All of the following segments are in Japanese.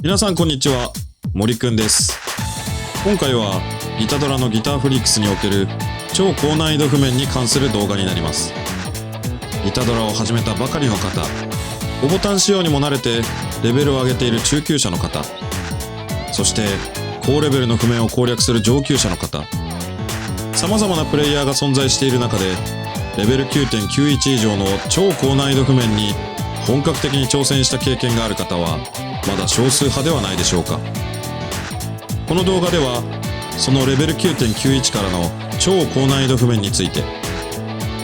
皆さんこんにちは、森くんです。今回はギタドラのギターフリークスにおける超高難易度譜面に関する動画になります。ギタドラを始めたばかりの方、5ボタン仕様にも慣れてレベルを上げている中級者の方、そして高レベルの譜面を攻略する上級者の方、様々なプレイヤーが存在している中でレベル 9.91 以上の超高難易度譜面に本格的に挑戦した経験がある方はまだ少数派ではないでしょうか。この動画ではそのレベル 9.91 からの超高難易度譜面について、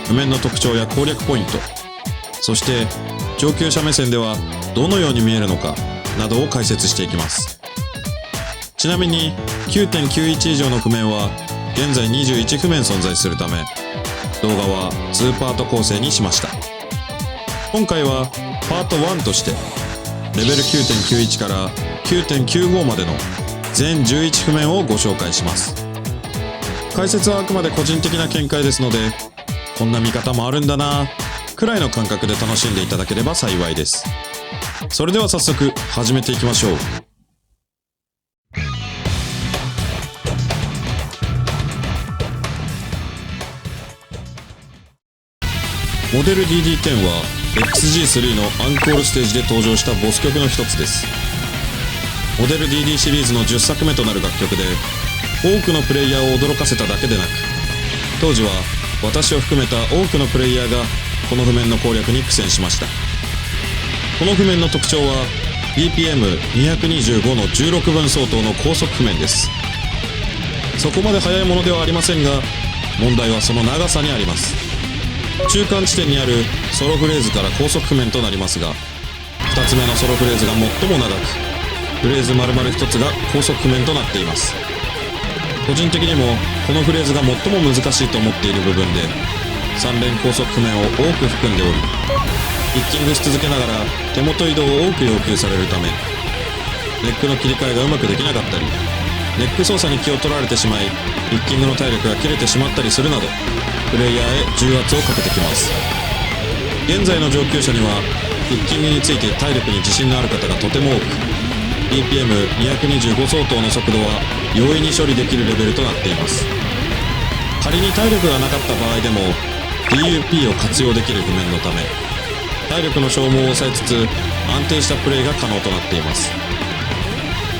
譜面の特徴や攻略ポイント、そして上級者目線ではどのように見えるのかなどを解説していきます。ちなみに 9.91 以上の譜面は現在21譜面存在するため、動画は2パート構成にしました。今回はパート1としてレベル 9.91 から 9.95 までの全11譜面をご紹介します。解説はあくまで個人的な見解ですので、こんな見方もあるんだなくらいの感覚で楽しんでいただければ幸いです。それでは早速始めていきましょう。モデル DD10 は XG3 のアンコールステージで登場したボス曲の一つです。モデル DD シリーズの10作目となる楽曲で多くのプレイヤーを驚かせただけでなく、当時は私を含めた多くのプレイヤーがこの譜面の攻略に苦戦しました。この譜面の特徴は BPM225 の16分相当の高速譜面です。そこまで速いものではありませんが、問題はその長さにあります。中間地点にあるソロフレーズから高速譜面となりますが、2つ目のソロフレーズが最も長く、フレーズ丸々1つが高速譜面となっています。個人的にもこのフレーズが最も難しいと思っている部分で、3連高速譜面を多く含んでおり、ピッキングし続けながら手元移動を多く要求されるため、ネックの切り替えがうまくできなかったり、ネック操作に気を取られてしまいピッキングの体力が切れてしまったりするなど、プレイヤーへ重圧をかけてきます。現在の上級者にはピッキングについて体力に自信のある方がとても多く、 BPM225 相当の速度は容易に処理できるレベルとなっています。仮に体力がなかった場合でも DUP を活用できる譜面のため、体力の消耗を抑えつつ安定したプレイが可能となっています。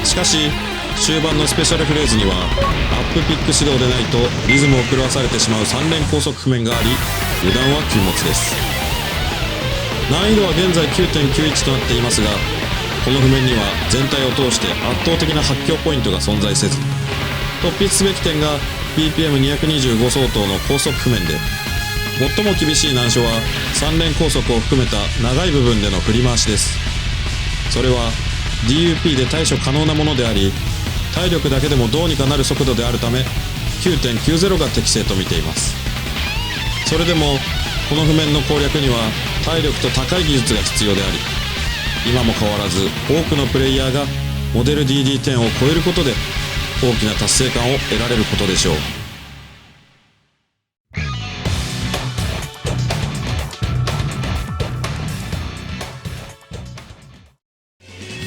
しかし終盤のスペシャルフレーズにはアップピック指導でないとリズムを狂わされてしまう3連高速譜面があり、油断は禁物です。難易度は現在 9.91 となっていますが、この譜面には全体を通して圧倒的な発狂ポイントが存在せず、突筆すべき点が BPM225 相当の高速譜面で、最も厳しい難所は3連高速を含めた長い部分での振り回しです。それは DUP で対処可能なものであり、体力だけでもどうにかなる速度であるため 9.90 が適正と見ています。それでもこの譜面の攻略には体力と高い技術が必要であり、今も変わらず多くのプレイヤーがモデル DD10 を超えることで大きな達成感を得られることでしょう。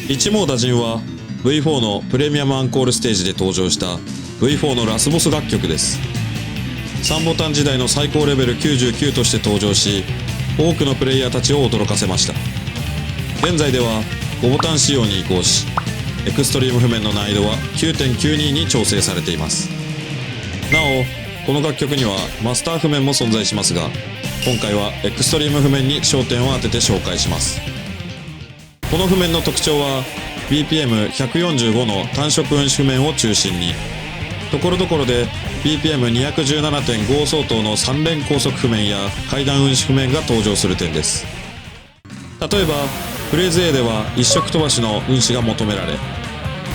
一網打尽は V4 のプレミアムアンコールステージで登場した V4 のラスボス楽曲です。3ボタン時代の最高レベル99として登場し、多くのプレイヤーたちを驚かせました。現在では5ボタン仕様に移行し、エクストリーム譜面の難易度は 9.92 に調整されています。なおこの楽曲にはマスター譜面も存在しますが、今回はエクストリーム譜面に焦点を当てて紹介します。この譜面の特徴は BPM145 の単色運指譜面を中心に、ところどころで BPM217.5 相当の3連高速譜面や階段運指譜面が登場する点です。例えばフレーズ A では一色飛ばしの運指が求められ、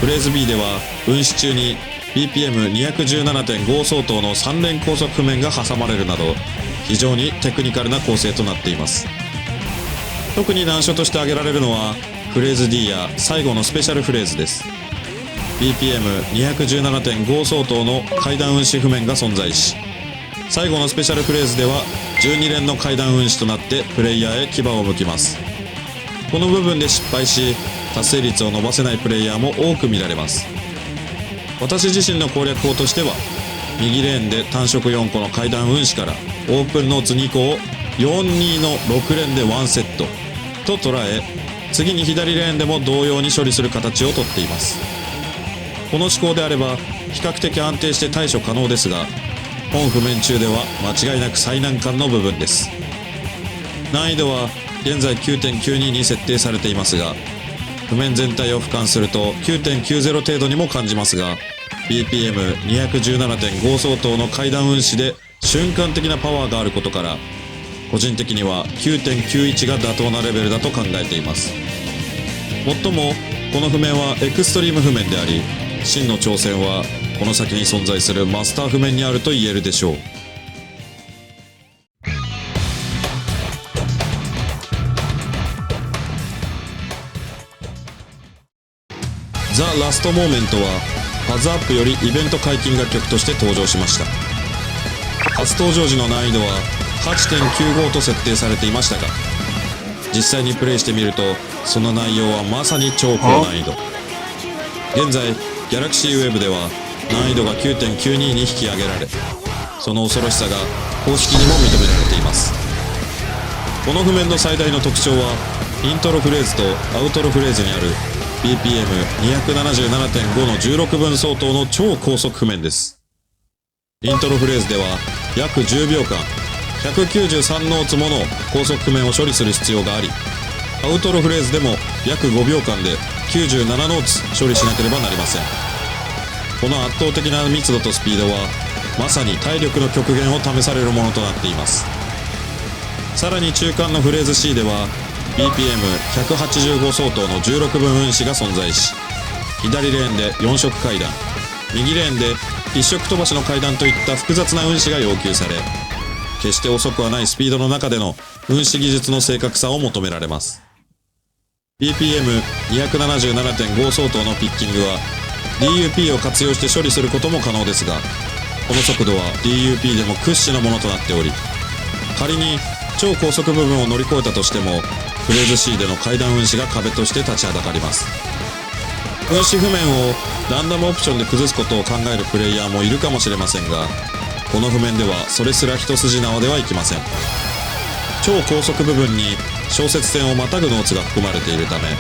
フレーズ B では運指中に BPM217.5 相当の3連高速譜面が挟まれるなど、非常にテクニカルな構成となっています。特に難所として挙げられるのはフレーズ D や最後のスペシャルフレーズです。 BPM217.5 相当の階段運指譜面が存在し、最後のスペシャルフレーズでは12連の階段運指となってプレイヤーへ牙を向きます。この部分で失敗し達成率を伸ばせないプレイヤーも多く見られます。私自身の攻略法としては、右レーンで単色4個の階段運指からオープンノーツ2個を4-2の6連で1セットと捉え、次に左レーンでも同様に処理する形をとっています。この思考であれば比較的安定して対処可能ですが、本譜面中では間違いなく最難関の部分です。難易度は現在 9.92 に設定されていますが、譜面全体を俯瞰すると 9.90 程度にも感じますが、 BPM217.5 相当の階段運指で瞬間的なパワーがあることから、個人的には 9.91 が妥当なレベルだと考えています。もっともこの譜面はエクストリーム譜面であり、真の挑戦はこの先に存在するマスター譜面にあると言えるでしょう。ザ・ラストモーメントはファズアップよりイベント解禁楽曲として登場しました。初登場時の難易度は 8.95 と設定されていましたが、実際にプレイしてみるとその内容はまさに超高難易度。現在ギャラクシーウェブでは難易度が 9.92 に引き上げられ、その恐ろしさが公式にも認められています。この譜面の最大の特徴は、イントロフレーズとアウトロフレーズにある BPM277.5 の16分相当の超高速譜面です。イントロフレーズでは約10秒間193ノーツもの高速譜面を処理する必要があり、アウトロフレーズでも約5秒間で97ノーツ処理しなければなりません。この圧倒的な密度とスピードはまさに体力の極限を試されるものとなっています。さらに中間のフレーズ C では BPM185 相当の16分運指が存在し、左レーンで4色階段、右レーンで1色飛ばしの階段といった複雑な運指が要求され、決して遅くはないスピードの中での運指技術の正確さを求められます。BPM277.5 相当のピッキングは DUP を活用して処理することも可能ですが、この速度は DUP でも屈指のものとなっており、仮に超高速部分を乗り越えたとしても、フレーズ C での階段運指が壁として立ちはだかります。運指譜面をランダムオプションで崩すことを考えるプレイヤーもいるかもしれませんが、この譜面ではそれすら一筋縄ではいきません。超高速部分に小節線をまたぐノーツが含まれているため、ラ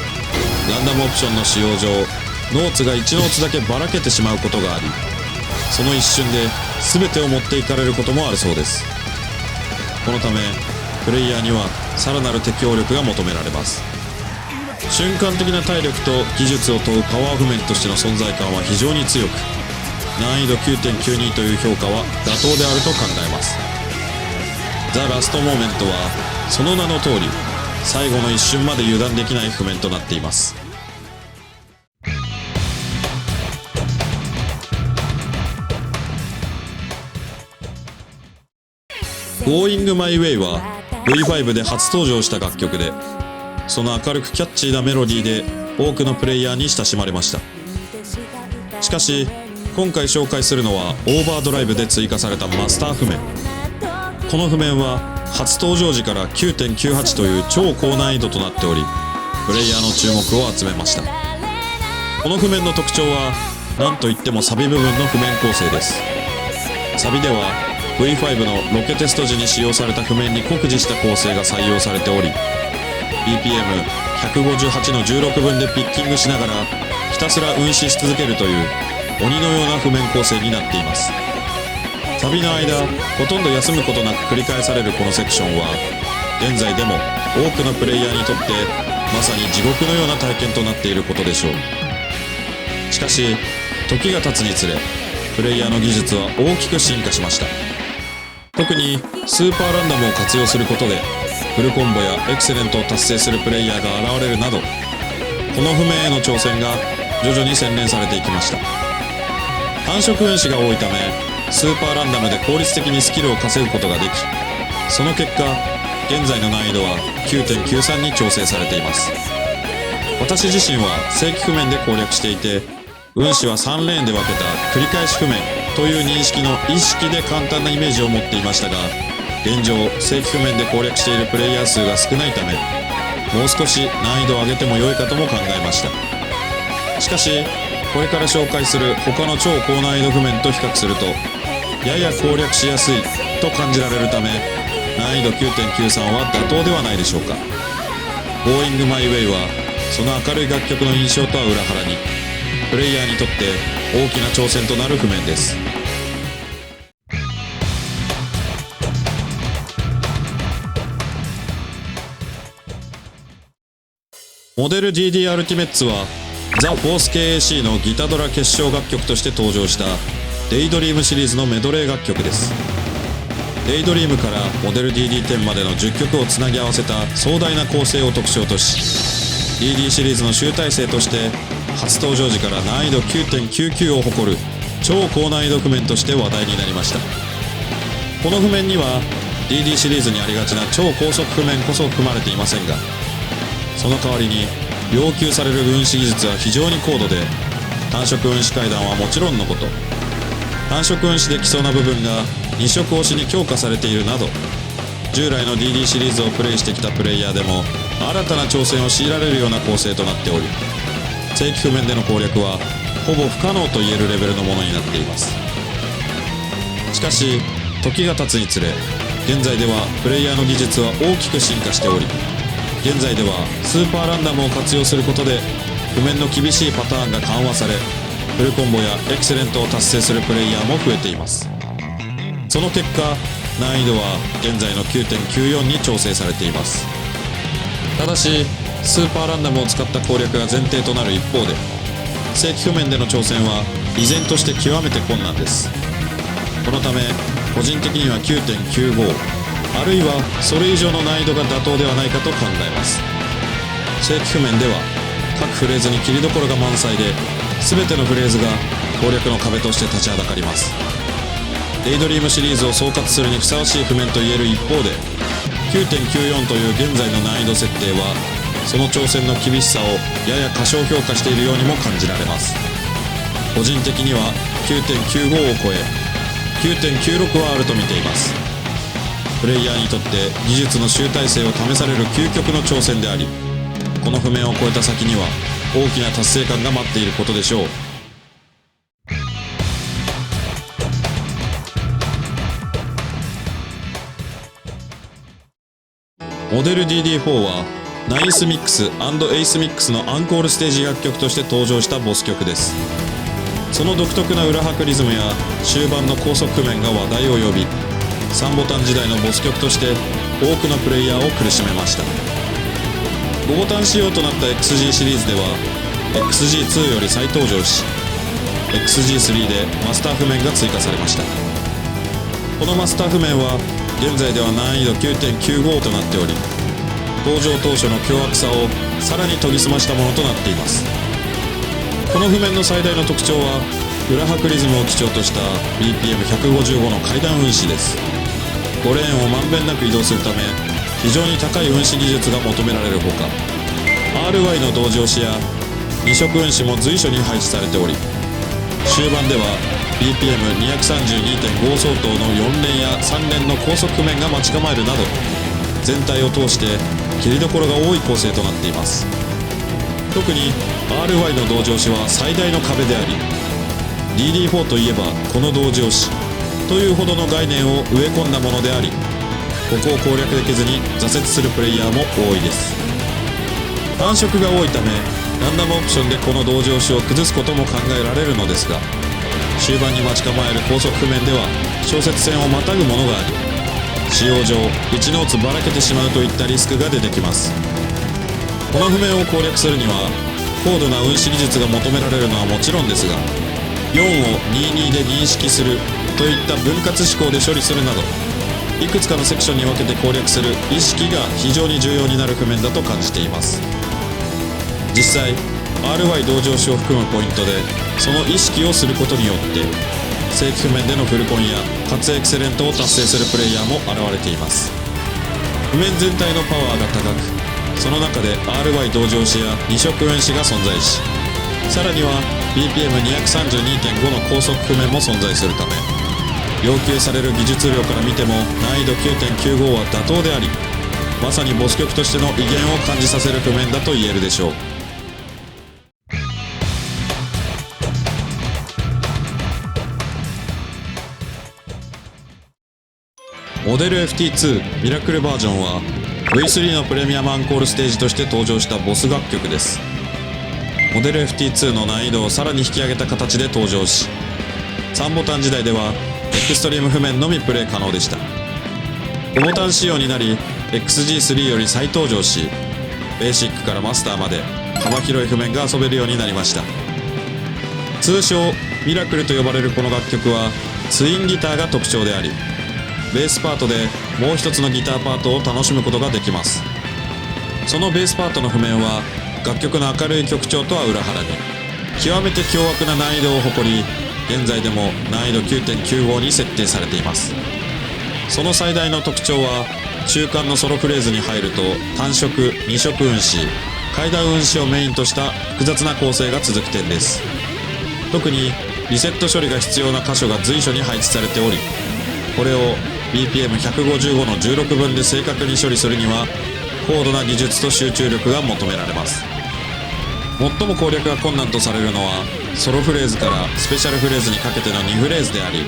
ンダムオプションの使用上、ノーツが1ノーツだけばらけてしまうことがあり、その一瞬で全てを持っていかれることもあるそうです。このためプレイヤーにはさらなる適応力が求められます。瞬間的な体力と技術を問うパワー譜面としての存在感は非常に強く、難易度 9.92 という評価は妥当であると考えます。ザ・ラストモーメントはその名の通り、最後の一瞬まで油断できない譜面となっています。Going My Way は V5 で初登場した楽曲で、その明るくキャッチーなメロディーで多くのプレイヤーに親しまれました。しかし今回紹介するのはオーバードライブで追加されたマスター譜面。この譜面は初登場時から 9.98 という超高難易度となっており、プレイヤーの注目を集めました。この譜面の特徴は何といってもサビ部分の譜面構成です。サビでは V5 のロケテスト時に使用された譜面に酷似した構成が採用されており、 BPM158 の16分でピッキングしながらひたすら運指し続けるという鬼のような譜面構成になっています。サビの間ほとんど休むことなく繰り返されるこのセクションは、現在でも多くのプレイヤーにとってまさに地獄のような体験となっていることでしょう。しかし時が経つにつれ、プレイヤーの技術は大きく進化しました。特にスーパーランダムを活用することでフルコンボやエクセレントを達成するプレイヤーが現れるなど、この譜面への挑戦が徐々に洗練されていきました。単色運指が多いため、スーパーランダムで効率的にスキルを稼ぐことができ、その結果現在の難易度は 9.93 に調整されています。私自身は正規譜面で攻略していて、運指は3レーンで分けた繰り返し譜面という認識の意識で簡単なイメージを持っていましたが、現状正規譜面で攻略しているプレイヤー数が少ないため、もう少し難易度を上げても良いかとも考えました。しかしこれから紹介する他の超高難易度譜面と比較するとやや攻略しやすいと感じられるため、難易度 9.93 は妥当ではないでしょうか。 Going My Way はその明るい楽曲の印象とは裏腹にプレイヤーにとって大きな挑戦となる譜面です。モデル DD アルティメッツはザ・フォース KAC のギタドラ決勝楽曲として登場したデイドリームシリーズのメドレー楽曲です。デイドリームからモデル DD10 までの10曲をつなぎ合わせた壮大な構成を特徴とし、 DD シリーズの集大成として初登場時から難易度 9.99 を誇る超高難易度譜面として話題になりました。この譜面には DD シリーズにありがちな超高速譜面こそ含まれていませんが、その代わりに要求される運指技術は非常に高度で、単色運指階段はもちろんのこと、単色運指できそうな部分が2色押しに強化されているなど、従来の DD シリーズをプレイしてきたプレイヤーでも新たな挑戦を強いられるような構成となっており、正規譜面での攻略はほぼ不可能といえるレベルのものになっています。しかし時が経つにつれ、現在ではプレイヤーの技術は大きく進化しており、現在ではスーパーランダムを活用することで譜面の厳しいパターンが緩和され、フルコンボやエクセレントを達成するプレイヤーも増えています。その結果難易度は現在の 9.94 に調整されています。ただしスーパーランダムを使った攻略が前提となる一方で、正規譜面での挑戦は依然として極めて困難です。このため個人的には 9.95 あるいはそれ以上の難易度が妥当ではないかと考えます。正規譜面では各フレーズに切りどころが満載で、全てのフレーズが攻略の壁として立ちはだかります。デイドリームシリーズを総括するにふさわしい譜面と言える一方で、 9.94 という現在の難易度設定はその挑戦の厳しさをやや過小評価しているようにも感じられます。個人的には 9.95 を超え 9.96 はあると見ています。プレイヤーにとって技術の集大成を試される究極の挑戦であり、この譜面を超えた先には大きな達成感が待っていることでしょう。モデル DD4 はナイスミックス&エイスミックスのアンコールステージ楽曲として登場したボス曲です。その独特な裏拍リズムや終盤の高速譜面が話題を呼び、3ボタン時代のボス曲として多くのプレイヤーを苦しめました。5ボタン仕様となった XG シリーズでは XG2 より再登場し、 XG3 でマスター譜面が追加されました。このマスター譜面は現在では難易度 9.95 となっており、登場当初の凶悪さをさらに研ぎ澄ましたものとなっています。この譜面の最大の特徴は裏拍リズムを基調とした BPM155 の階段運指です。5レーンをまんべんなく移動するため非常に高い運指技術が求められるほか、 RY の同時押しや2色運指も随所に配置されており、終盤では BPM232.5 相当の4連や3連の高速譜面が待ち構えるなど、全体を通して切りどころが多い構成となっています。特に RY の同時押しは最大の壁であり、 DD4 といえばこの同時押しというほどの概念を植え込んだものであり、ここを攻略できずに挫折するプレイヤーも多いです。単色が多いためランダムオプションでこの同時押しを崩すことも考えられるのですが、終盤に待ち構える高速譜面では小節線をまたぐものがあり、使用上1ノーツばらけてしまうといったリスクが出てきます。この譜面を攻略するには高度な運指技術が求められるのはもちろんですが、4を22で認識するといった分割思考で処理するなど、いくつかのセクションに分けて攻略する意識が非常に重要になる譜面だと感じています。実際 RY 同時押しを含むポイントでその意識をすることによって正規譜面でのフルコンやかつエクセレントを達成するプレイヤーも現れています。譜面全体のパワーが高く、その中で RY 同時押しや2色運指が存在し、さらには BPM232.5 の高速譜面も存在するため、要求される技術量から見ても難易度 9.95 は妥当であり、まさにボス曲としての威厳を感じさせる譜面だと言えるでしょう。モデル FT2 ミラクルバージョンは V3 のプレミアムアンコールステージとして登場したボス楽曲です。モデル FT2 の難易度をさらに引き上げた形で登場し、3ボタン時代ではエクストリーム譜面のみプレイ可能でした。5ボタン仕様になり XG3 より再登場し、ベーシックからマスターまで幅広い譜面が遊べるようになりました。通称ミラクルと呼ばれるこの楽曲はツインギターが特徴であり、ベースパートでもう一つのギターパートを楽しむことができます。そのベースパートの譜面は楽曲の明るい曲調とは裏腹に極めて凶悪な難易度を誇り、現在でも難易度 9.95 に設定されています。その最大の特徴は中間のソロフレーズに入ると単色2色運指階段運指をメインとした複雑な構成が続く点です。特にリセット処理が必要な箇所が随所に配置されており、これを BPM155 の16分で正確に処理するには高度な技術と集中力が求められます。最も攻略が困難とされるのはソロフレーズからスペシャルフレーズにかけての2フレーズであり、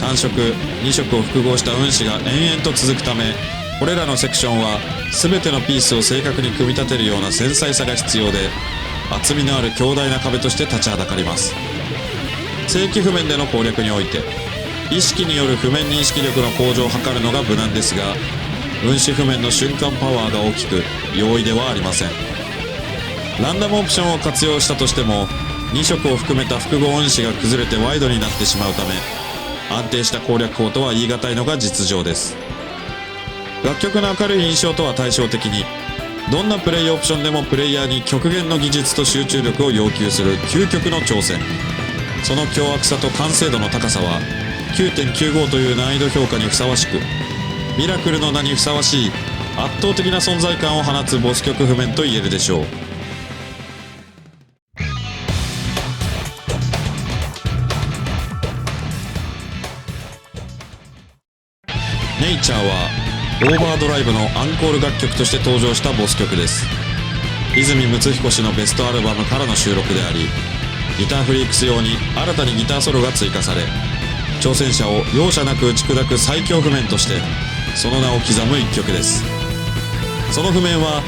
単色2色を複合した運指が延々と続くため、これらのセクションは全てのピースを正確に組み立てるような繊細さが必要で、厚みのある強大な壁として立ちはだかります。正規譜面での攻略において意識による譜面認識力の向上を図るのが無難ですが、運指譜面の瞬間パワーが大きく容易ではありません。ランダムオプションを活用したとしても2色を含めた複合運指が崩れてワイドになってしまうため、安定した攻略法とは言い難いのが実情です。楽曲の明るい印象とは対照的に、どんなプレイオプションでもプレイヤーに極限の技術と集中力を要求する究極の挑戦。その凶悪さと完成度の高さは 9.95 という難易度評価にふさわしく、ミラクルの名にふさわしい圧倒的な存在感を放つボス曲譜面と言えるでしょう。ネイチャーはオーバードライブのアンコール楽曲として登場したボス曲です。泉睦彦氏のベストアルバムからの収録であり、ギターフリークス用に新たにギターソロが追加され、挑戦者を容赦なく打ち砕く最強譜面としてその名を刻む一曲です。その譜面は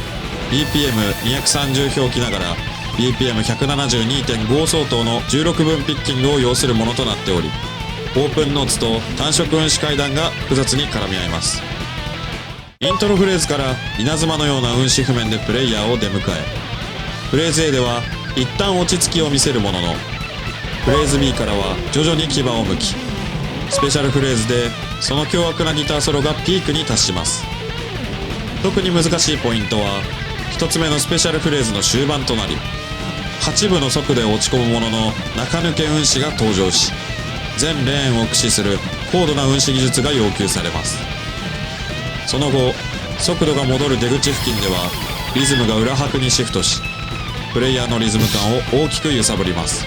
BPM230 表記ながら BPM172.5 相当の16分ピッキングを要するものとなっており、オープンノーツと単色運指階段が複雑に絡み合います。イントロフレーズから稲妻のような運指譜面でプレイヤーを出迎え、フレーズ A では一旦落ち着きを見せるものの、フレーズ B からは徐々に牙を向き、スペシャルフレーズでその凶悪なギターソロがピークに達します。特に難しいポイントは1つ目のスペシャルフレーズの終盤となり、8分の速で落ち込むものの中抜け運指が登場し、全レーンを駆使する高度な運指技術が要求されます。その後速度が戻る出口付近ではリズムが裏拍にシフトし、プレイヤーのリズム感を大きく揺さぶります。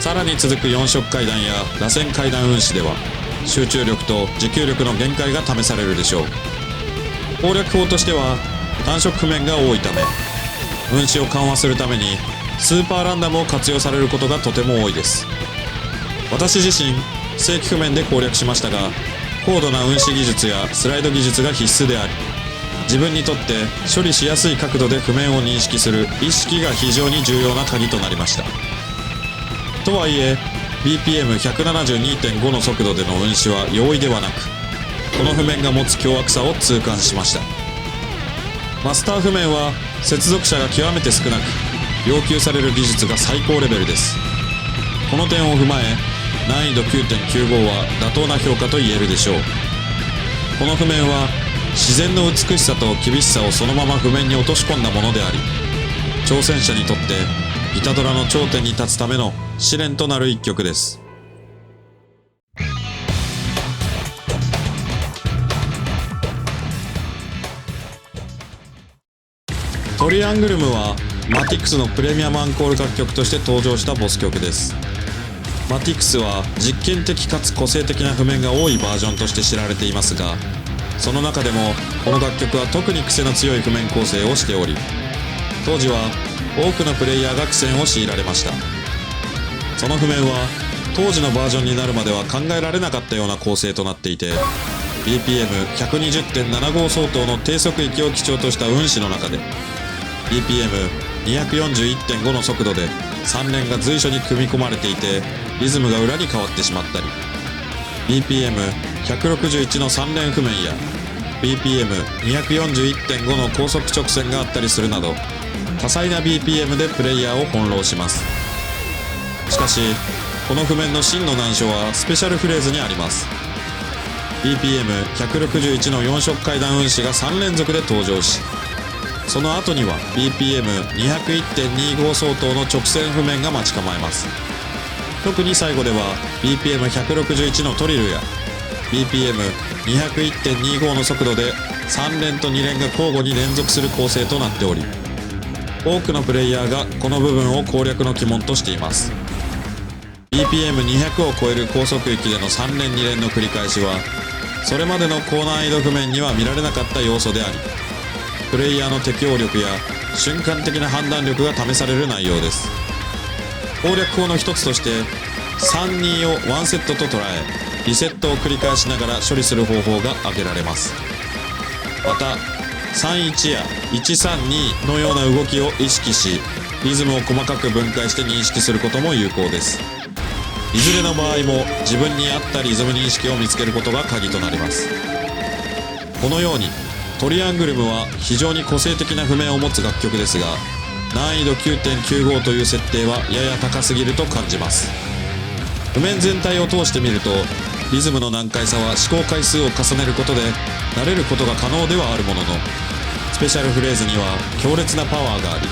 さらに続く4色階段や螺旋階段運指では集中力と持久力の限界が試されるでしょう。攻略法としては単色譜面が多いため、運指を緩和するためにスーパーランダムを活用されることがとても多いです。私自身正規譜面で攻略しましたが、高度な運指技術やスライド技術が必須であり、自分にとって処理しやすい角度で譜面を認識する意識が非常に重要な鍵となりました。とはいえ BPM172.5 の速度での運指は容易ではなく、この譜面が持つ凶悪さを痛感しました。マスター譜面は接続者が極めて少なく、要求される技術が最高レベルです。この点を踏まえ難易度 9.95 は妥当な評価と言えるでしょう。この譜面は自然の美しさと厳しさをそのまま譜面に落とし込んだものであり、挑戦者にとってギタドラの頂点に立つための試練となる一曲です。トリアングルムはマティクスのプレミアムアンコール楽曲として登場したボス曲です。マティクスは実験的かつ個性的な譜面が多いバージョンとして知られていますが、その中でもこの楽曲は特に癖の強い譜面構成をしており、当時は多くのプレイヤーが苦戦を強いられました。その譜面は当時のバージョンになるまでは考えられなかったような構成となっていて、 BPM120.75 相当の低速域を基調とした運指の中で BPM241.5 の速度で3連が随所に組み込まれていて、リズムが裏に変わってしまったり、 BPM161 の3連譜面や BPM241.5 の高速直線があったりするなど、多彩な BPM でプレイヤーを翻弄します。しかしこの譜面の真の難所はスペシャルフレーズにあります。 BPM161 の4色階段運指が3連続で登場し、その後には BPM201.25 相当の直線譜面が待ち構えます。特に最後では BPM161 のトリルや BPM201.25 の速度で3連と2連が交互に連続する構成となっており、多くのプレイヤーがこの部分を攻略の鬼門としています。 BPM200 を超える高速域での3連2連の繰り返しはそれまでの高難易度譜面には見られなかった要素であり、プレイヤーの適応力や瞬間的な判断力が試される内容です。攻略法の一つとして32を1セットと捉え、リセットを繰り返しながら処理する方法が挙げられます。また31や132のような動きを意識し、リズムを細かく分解して認識することも有効です。いずれの場合も自分に合ったリズム認識を見つけることが鍵となります。このようにトリアングルムは非常に個性的な譜面を持つ楽曲ですが、難易度 9.95 という設定はやや高すぎると感じます。譜面全体を通してみるとリズムの難解さは試行回数を重ねることで慣れることが可能ではあるものの、スペシャルフレーズには強烈なパワーがあり、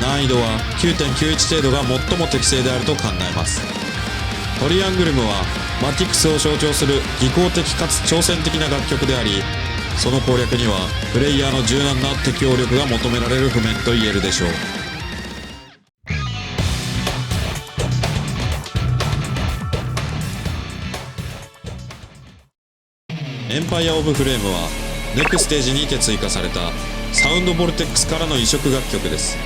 難易度は 9.91 程度が最も適正であると考えます。トリアングルムはマティクスを象徴する技巧的かつ挑戦的な楽曲であり、その攻略にはプレイヤーの柔軟な適応力が求められる譜面と言えるでしょう。エンパイア・オブ・フレームはネクステージにて追加されたサウンドボルテックスからの移植楽曲です。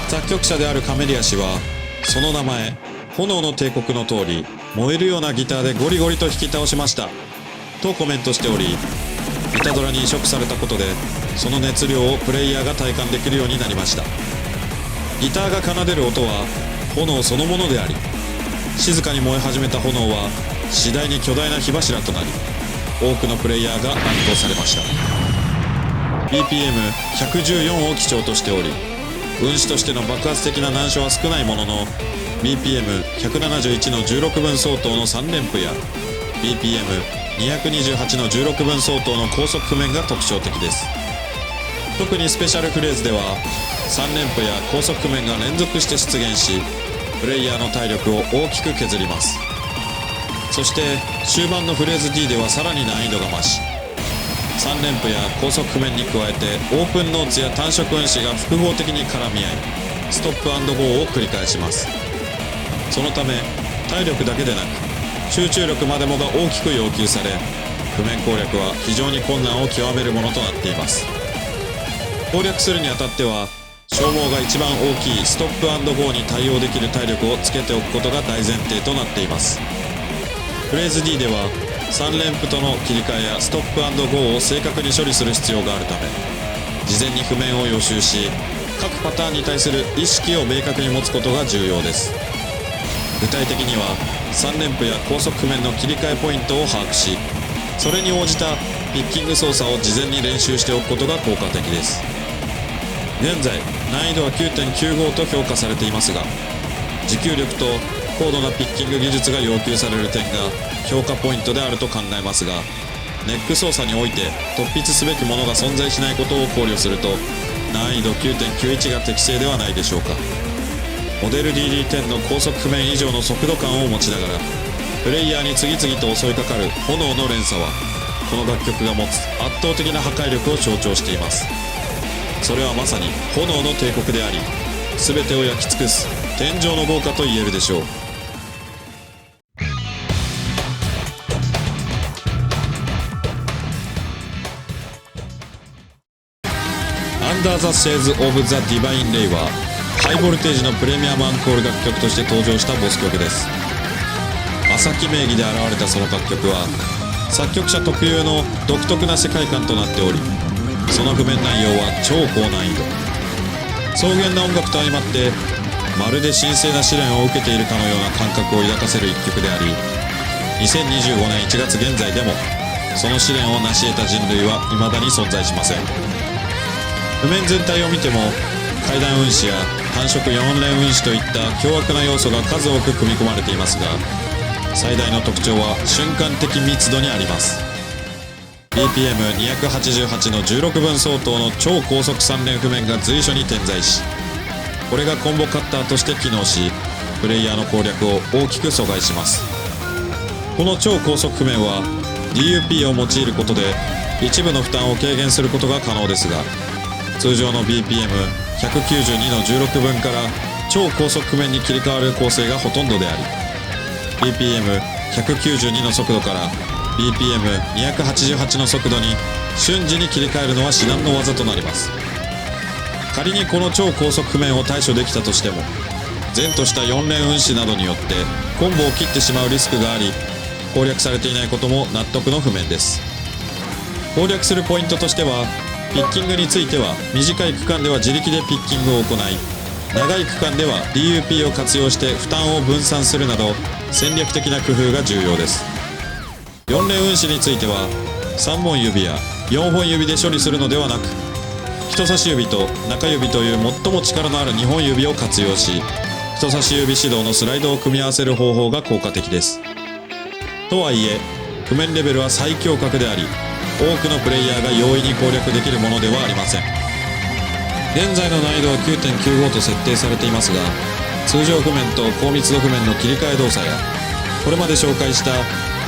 作曲者であるカメリア氏はその名前炎の帝国の通り燃えるようなギターでゴリゴリと弾き倒しましたとコメントしており、イタドラに移植されたことでその熱量をプレイヤーが体感できるようになりました。ギターが奏でる音は炎そのものであり、静かに燃え始めた炎は次第に巨大な火柱となり、多くのプレイヤーが圧倒されました。 BPM114 を基調としており、運指としての爆発的な難所は少ないものの BPM171 の16分相当の3連符や BPM228 の16分相当の高速譜面が特徴的です。特にスペシャルフレーズでは3連符や高速譜面が連続して出現し、プレイヤーの体力を大きく削ります。そして終盤のフレーズ D ではさらに難易度が増し、3連符や高速譜面に加えてオープンノーツや単色運指が複合的に絡み合い、ストップ&ゴーを繰り返します。そのため体力だけでなく集中力までもが大きく要求され、譜面攻略は非常に困難を極めるものとなっています。攻略するにあたっては消耗が一番大きいストップ&ゴーに対応できる体力をつけておくことが大前提となっています。フレーズ D では3連符との切り替えやストップ&ゴーを正確に処理する必要があるため、事前に譜面を予習し各パターンに対する意識を明確に持つことが重要です。具体的には3連符や高速譜面の切り替えポイントを把握し、それに応じたピッキング操作を事前に練習しておくことが効果的です。現在難易度は 9.95 と評価されていますが、持久力と高度なピッキング技術が要求される点が評価ポイントであると考えますが、ネック操作において突筆すべきものが存在しないことを考慮すると難易度 9.91 が適正ではないでしょうか。モデル DD10 の高速譜面以上の速度感を持ちながらプレイヤーに次々と襲いかかる炎の連鎖は、この楽曲が持つ圧倒的な破壊力を象徴しています。それはまさに炎の帝国であり、全てを焼き尽くす天井の豪華と言えるでしょう。Under the Shades of the Divine Ray はハイボルテージのプレミアムアンコール楽曲として登場したボス曲です。朝木名義で現れたその楽曲は作曲者特有の独特な世界観となっており、その譜面内容は超高難易度。草原な音楽と相まってまるで神聖な試練を受けているかのような感覚を抱かせる一曲であり、2025年1月現在でもその試練を成し得た人類は未だに存在しません。譜面全体を見ても階段運指や単色4連運指といった凶悪な要素が数多く組み込まれていますが、最大の特徴は瞬間的密度にあります。 BPM288 の16分相当の超高速3連譜面が随所に点在し、これがコンボカッターとして機能し、プレイヤーの攻略を大きく阻害します。この超高速譜面は DUP を用いることで一部の負担を軽減することが可能ですが、通常の BPM192 の16分から超高速譜面に切り替わる構成がほとんどであり、 BPM192 の速度から BPM288 の速度に瞬時に切り替えるのは至難の技となります。仮にこの超高速譜面を対処できたとしても、前とした4連運指などによってコンボを切ってしまうリスクがあり、攻略されていないことも納得の譜面です。攻略するポイントとしては、ピッキングについては短い区間では自力でピッキングを行い、長い区間では DUP を活用して負担を分散するなど戦略的な工夫が重要です。4連運指については3本指や4本指で処理するのではなく、人差し指と中指という最も力のある2本指を活用し、人差し指指導のスライドを組み合わせる方法が効果的です。とはいえ譜面レベルは最強格であり、多くのプレイヤーが容易に攻略できるものではありません。現在の難易度は 9.95 と設定されていますが、通常譜面と高密度譜面の切り替え動作やこれまで紹介した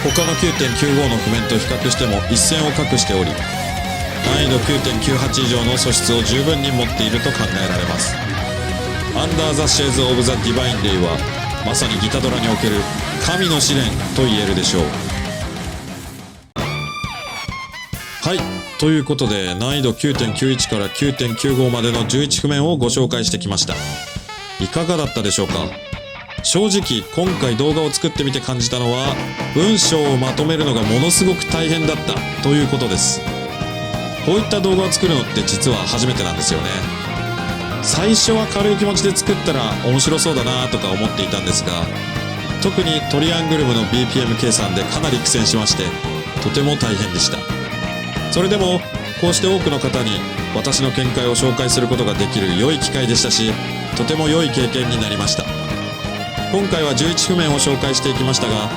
他の 9.95 の譜面と比較しても一線を画しており、難易度 9.98 以上の素質を十分に持っていると考えられます。Under the Shades of the Divine Ray はまさにギタドラにおける神の試練と言えるでしょう。はい、ということで難易度 9.91 から 9.95 までの11譜面をご紹介してきました。いかがだったでしょうか。正直今回動画を作ってみて感じたのは、文章をまとめるのがものすごく大変だったということです。こういった動画を作るのって実は初めてなんですよね。最初は軽い気持ちで作ったら面白そうだなとか思っていたんですが、特にトリアングルムの BPM 計算でかなり苦戦しまして、とても大変でした。それでもこうして多くの方に私の見解を紹介することができる良い機会でしたし、とても良い経験になりました。今回は11譜面を紹介していきましたが、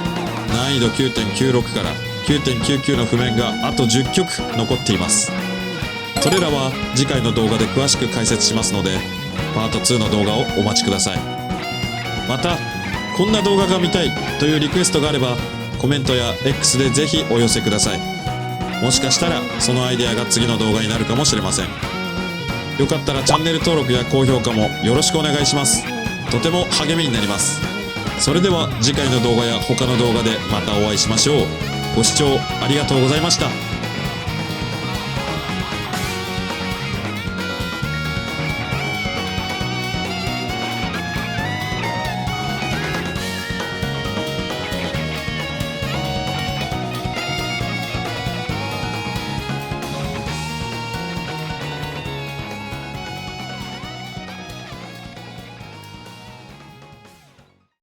難易度 9.96 から 9.99 の譜面があと10曲残っています。それらは次回の動画で詳しく解説しますので、パート2の動画をお待ちください。またこんな動画が見たいというリクエストがあればコメントや X でぜひお寄せください。もしかしたらそのアイデアが次の動画になるかもしれません。よかったらチャンネル登録や高評価もよろしくお願いします。とても励みになります。それでは次回の動画や他の動画でまたお会いしましょう。ご視聴ありがとうございました。